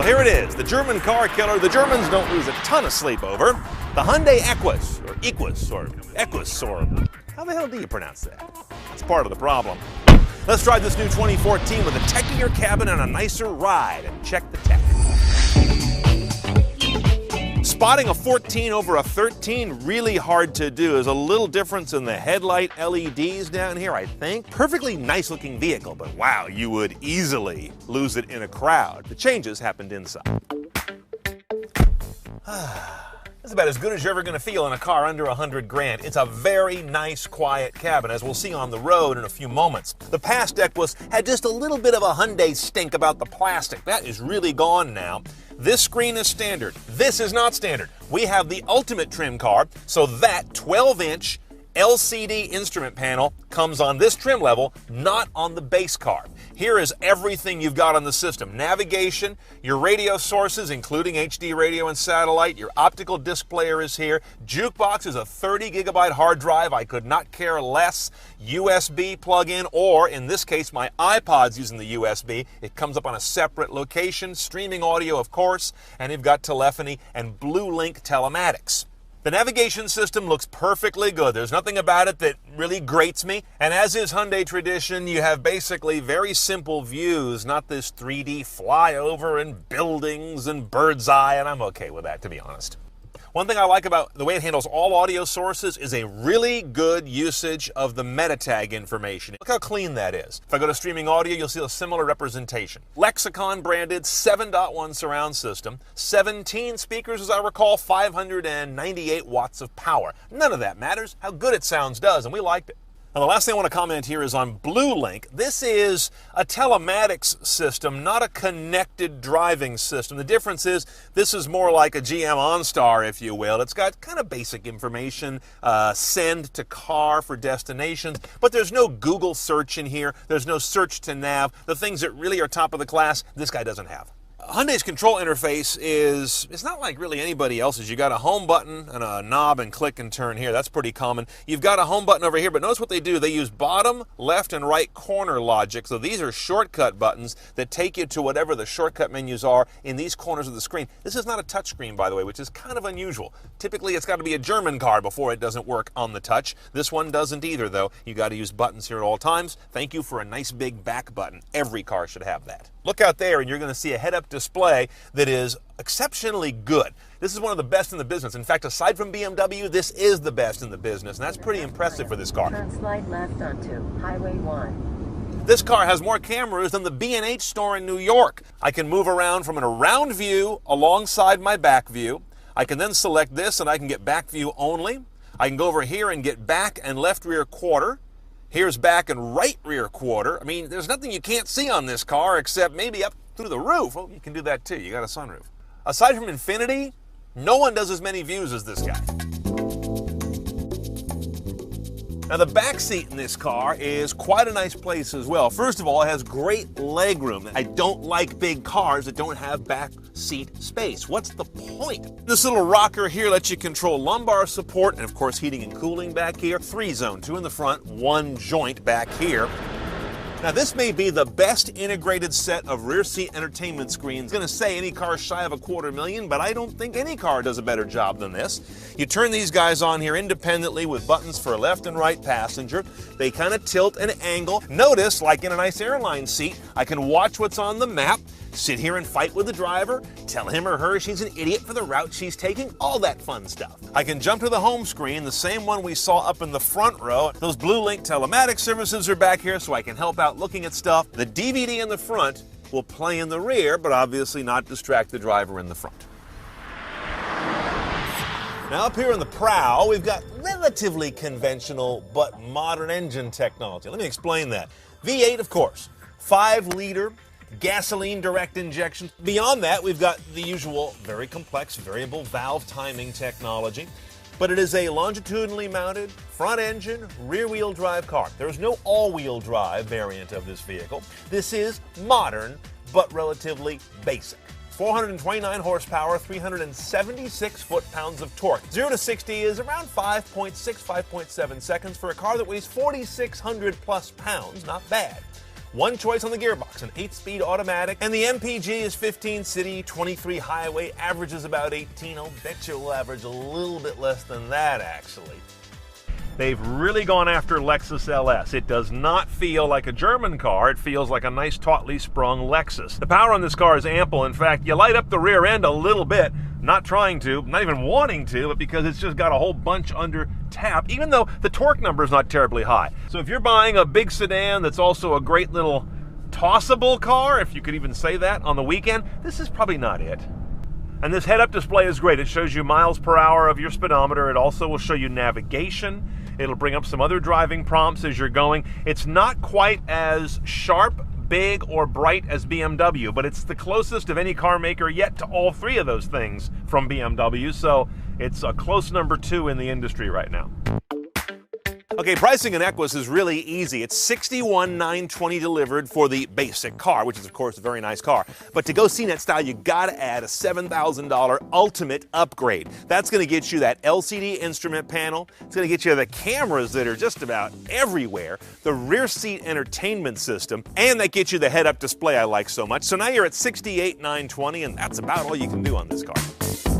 Well, here it is, the German car killer the Germans don't lose a ton of sleep over. The Hyundai Equus, or Equus, or Equus, or how the hell do you pronounce that? That's part of the problem. Let's drive this new 2014 with a techier cabin and a nicer ride and check the tech. Spotting a 14 over a 13, really hard to do. There's a little difference in the headlight LEDs down here, I think. Perfectly nice looking vehicle, but wow, you would easily lose it in a crowd. The changes happened inside. That's about as good as you're ever going to feel in a car under 100 grand. It's a very nice, quiet cabin, as we'll see on the road in a few moments. The past Equus had just a little bit of a Hyundai stink about the plastic. That is really gone now. This screen is standard. This is not standard. We have the Ultimate trim car, so that 12-inch LCD instrument panel comes on this trim level, not on the base car. Here is everything you've got on the system. Navigation, your radio sources, including HD radio and satellite, your optical disc player is here. Jukebox is a 30 gigabyte hard drive. I could not care less. USB plug-in, or in this case, my iPod's using the USB. It comes up on a separate location. Streaming audio, of course, and you've got telephony and Blue Link telematics. The navigation system looks perfectly good. There's nothing about it that really grates me. And as is Hyundai tradition, you have basically very simple views, not this 3D flyover and buildings and bird's eye, and I'm okay with that, to be honest. One thing I like about the way it handles all audio sources is a really good usage of the meta tag information. Look how clean that is. If I go to streaming audio, you'll see a similar representation. Lexicon branded 7.1 surround system, 17 speakers as I recall, 598 watts of power. None of that matters. How good it sounds does, and we liked it. Now, the last thing I want to comment here is on Blue Link. This is a telematics system, not a connected driving system. The difference is this is more like a GM OnStar, if you will. It's got kind of basic information, send to car for destinations, but there's no Google search in here. There's no search to nav. The things that really are top of the class, this guy doesn't have. Hyundai's control interface it's not like really anybody else's. You got a home button and a knob and click and turn here. That's pretty common. You've got a home button over here, but notice what they do. They use bottom, left, and right corner logic. So these are shortcut buttons that take you to whatever the shortcut menus are in these corners of the screen. This is not a touch screen, by the way, which is kind of unusual. Typically, it's got to be a German car before it doesn't work on the touch. This one doesn't either, though. You got to use buttons here at all times. Thank you for a nice big back button. Every car should have that. Look out there, and you're going to see a head-up display that is exceptionally good. This is one of the best in the business. In fact, aside from BMW, this is the best in the business, and that's pretty impressive for this car. Turn slide left onto Highway 1. This car has more cameras than the B&H store in New York. I can move around from an around view alongside my back view. I can then select this, and I can get back view only. I can go over here and get back and left rear quarter. Here's back and right rear quarter. I mean, there's nothing you can't see on this car except maybe up through the roof. Oh, you can do that too. You got a sunroof. Aside from Infinity, no one does as many views as this guy. Now, the back seat in this car is quite a nice place as well. First of all, it has great leg room. I don't like big cars that don't have back seat space. What's the point? This little rocker here lets you control lumbar support and, of course, heating and cooling back here. 3-zone, 2 in the front, 1 joint back here. Now, this may be the best integrated set of rear seat entertainment screens. I'm going to say any car shy of $250,000, but I don't think any car does a better job than this. You turn these guys on here independently with buttons for left and right passenger. They kind of tilt and angle. Notice, like in a nice airline seat, I can watch what's on the map, sit here and fight with the driver, tell him or her she's an idiot for the route she's taking, all that fun stuff. I can jump to the home screen, the same one we saw up in the front row. Those Blue Link telematics services are back here so I can help out looking at stuff. The DVD in the front will play in the rear, but obviously not distract the driver in the front. Now up here in the prow, we've got relatively conventional but modern engine technology. Let me explain that. V8, of course, 5-liter gasoline direct injection. Beyond that, we've got the usual very complex variable valve timing technology, but it is a longitudinally mounted front engine rear wheel drive car. There is no all-wheel drive variant of this vehicle. This is modern but relatively basic. 429 horsepower, 376 foot-pounds of torque. 0 to 60 is around 5.6, 5.7 seconds for a car that weighs 4,600 plus pounds. Not bad. One choice on the gearbox, an 8-speed automatic, and the MPG is 15 city, 23 highway, averages about 18. I'll bet you'll average a little bit less than that, actually. They've really gone after Lexus LS. It does not feel like a German car. It feels like a nice, tautly sprung Lexus. The power on this car is ample. In fact, you light up the rear end a little bit. Not trying to, not even wanting to, but because it's just got a whole bunch under tap, even though the torque number is not terribly high. So if you're buying a big sedan that's also a great little tossable car, if you could even say that, on the weekend, this is probably not it. And this head-up display is great. It shows you miles per hour of your speedometer. It also will show you navigation. It'll bring up some other driving prompts as you're going. It's not quite as sharp, big, or bright as BMW, but it's the closest of any car maker yet to all three of those things from BMW, so it's a close number 2 in the industry right now. Okay, pricing an Equus is really easy. It's $61,920 delivered for the basic car, which is, of course, a very nice car. But to go CNET style, you gotta add a $7,000 Ultimate upgrade. That's gonna get you that LCD instrument panel. It's gonna get you the cameras that are just about everywhere, the rear seat entertainment system, and that gets you the head-up display I like so much. So now you're at $68,920, and that's about all you can do on this car.